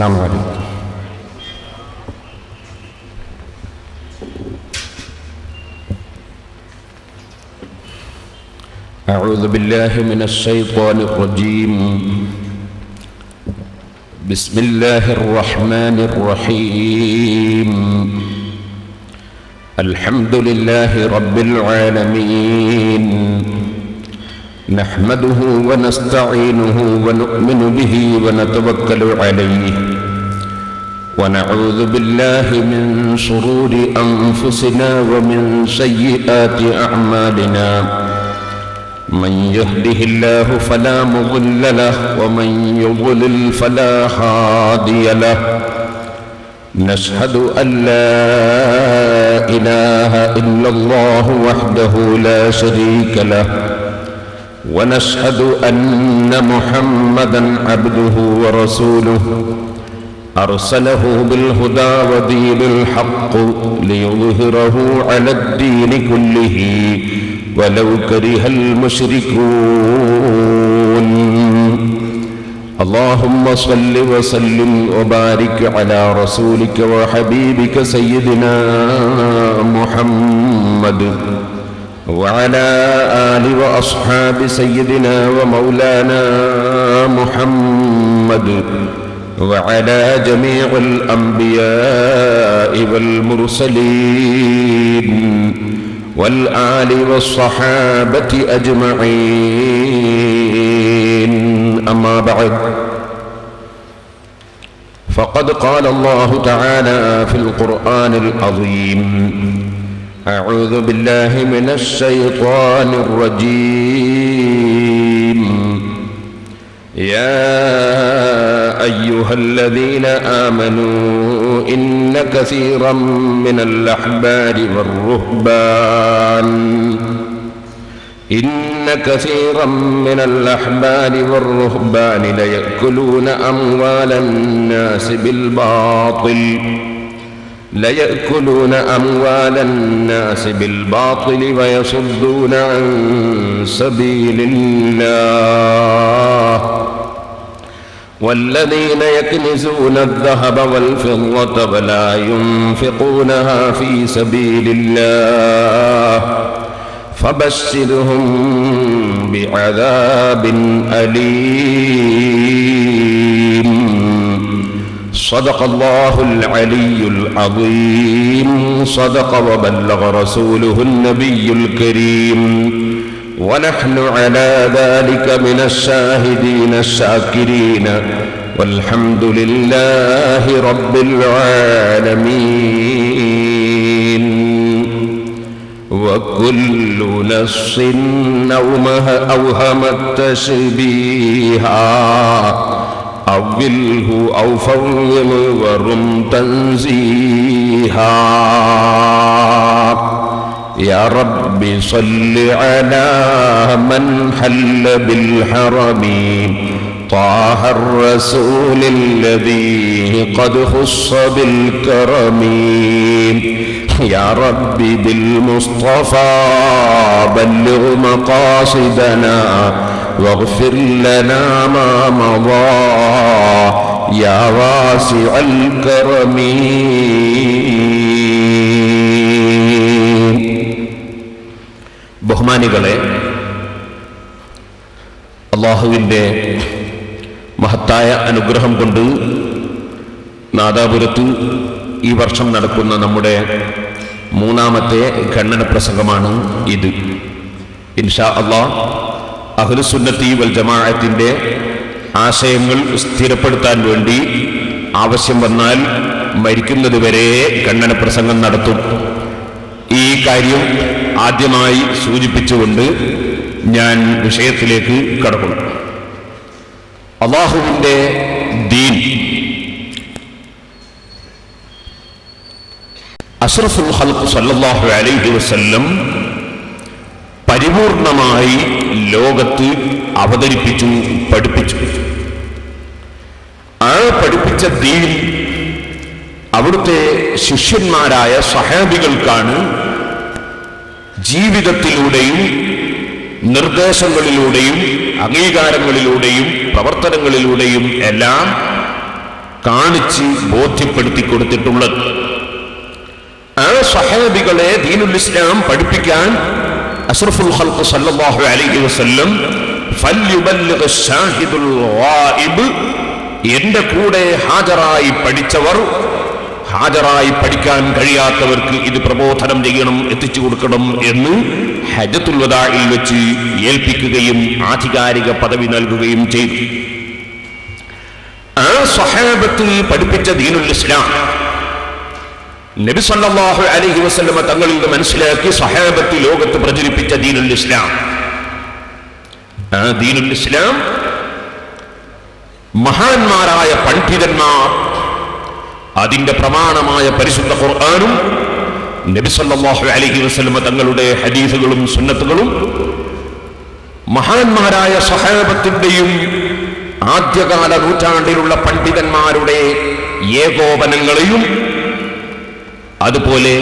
السلام عليكم. أعوذ بالله من الشيطان الرجيم. بسم الله الرحمن الرحيم. الحمد لله رب العالمين، نحمده ونستعينه ونؤمن به ونتوكل عليه، ونعوذ بالله من شرور أنفسنا ومن سيئات أعمالنا. من يهده الله فلا مضل له، ومن يضلل فلا هادي له. نشهد أن لا إله إلا الله وحده لا شريك له، ونشهد أن محمدًا عبده ورسوله، أرسله بالهدى ودين الحق ليظهره على الدين كله ولو كره المشركون. اللهم صل وسلم وبارك على رسولك وحبيبك سيدنا محمد وعلى آل وأصحاب سيدنا ومولانا محمد وعلى جميع الأنبياء والمرسلين والآل والصحابة أجمعين. أما بعد، فقد قال الله تعالى في القرآن العظيم: أعوذ بالله من الشيطان الرجيم. يا أيها الذين آمنوا إن كثيرا من الأحبار والرهبان ليأكلون أموال الناس بالباطل ويصدون عن سبيل الله. والذين يكنزون الذهب والفضة ولا ينفقونها في سبيل الله فبشرهم بعذاب أليم. صدق الله العلي العظيم. صدق وبلغ رسوله النبي الكريم، ونحن على ذلك من الشاهدين الشاكرين، والحمد لله رب العالمين. وكل نفس أوهم التشبيها أوله أو فوض ورم تنزيها. يا رب صل على من حل بالحرم طه الرسول الذي قد خص بالكرم. يا رب بالمصطفى بلغ مقاصدنا واغفر لنا ما مضى يا واسع الكرم. ബഹുമാനികളെ, അല്ലാഹുവിൻ്റെ മഹത്തായ അനുഗ്രഹം കൊണ്ട് നാദാപുരത്ത് ഈ വർഷം നടക്കുന്ന നമ്മുടെ മൂന്നാമത്തെ ഖണ്ഡന പ്രസംഗമാണ് ഇത്. ഇൻഷാ അല്ലാഹ് അഹ്ലുസുന്നത്തി വൽ ജമാഅത്തിന്റെ ആശയങ്ങൾ സ്ഥിരപ്പെടുത്താൻ വേണ്ടി ആവശ്യം വന്നാൽ മരിക്കുന്നതുവരെ ഖണ്ഡന പ്രസംഗം നടത്തും. ഈ കാര്യം ആദ്യമായി സൂചിപ്പിച്ചുകൊണ്ട് ഞാൻ വിഷയത്തിലേക്ക് കടക്കും. അല്ലാഹുവിൻ്റെ ദീൻ അഷ്റഫുൽ ഖൽഖ് സല്ലല്ലാഹു അലൈഹി വസല്ലം പരിപൂർണമായി ലോകത്ത് അവതരിപ്പിച്ചു, പഠിപ്പിച്ചു. ആ പഠിപ്പിച്ച ദീൻ അവിടുത്തെ ശിഷ്യന്മാരായ സഹാബികൾക്കാണ് ജീവിതത്തിലൂടെയും നിർദ്ദേശങ്ങളിലൂടെയും അംഗീകാരങ്ങളിലൂടെയും പ്രവർത്തനങ്ങളിലൂടെയും എല്ലാം കാണിച്ച് ബോധ്യപ്പെടുത്തി കൊടുത്തിട്ടുള്ളത്. ആ സ്വഹാബികളെ ദീനുൽ ഇസ്ലാം പഠിപ്പിക്കാൻ അഷ്റഫുൽ ഖൽഖ് സല്ലല്ലാഹു അലൈഹി വസല്ലം ഫല്യുബല്ലിഗ് അശ്ശാഹിദുൽ ഗായിബ്, എന്റെ കൂടെ ഹാജരായി പഠിച്ചവർ, ഹാജരായി പഠിക്കാൻ കഴിയാത്തവർക്ക് ഇത് പ്രബോധനം ചെയ്യണം, എത്തിച്ചു കൊടുക്കണം എന്ന് ഹജ്ജത്തുൽ വദാഇൽ വെച്ച് ഏൽപ്പിക്കുകയും ആധികാരിക പദവി നൽകുകയും ചെയ്തു. ആ സ്വഹാബത്ത് പഠിപ്പിച്ച ദീനുൽ ഇസ്ലാം നബി സല്ലല്ലാഹു അലൈഹി വസല്ലമ തങ്ങളിൽ നിന്ന് മനസ്സിലാക്കി സ്വഹാബത്ത് ലോകത്ത് പ്രചരിപ്പിച്ച ദീനുൽ ഇസ്ലാം. ആ ദീനുൽ ഇസ്ലാം മഹാന്മാരായ പണ്ഡിതന്മാർ അതിന്റെ പ്രമാണമായ പരിശുദ്ധ ഖുർആനും നബി സല്ലല്ലാഹു അലൈഹി വസല്ലമ തങ്ങളുടെ ഹദീസുകളും സുന്നത്തുകളും മഹാന്മാരായ സ്വഹാബത്തിന്റെയും ആദ്യകാല നൂറ്റാണ്ടിലുള്ള പണ്ഡിതന്മാരുടെ ഏകോപനങ്ങളെയും അതുപോലെ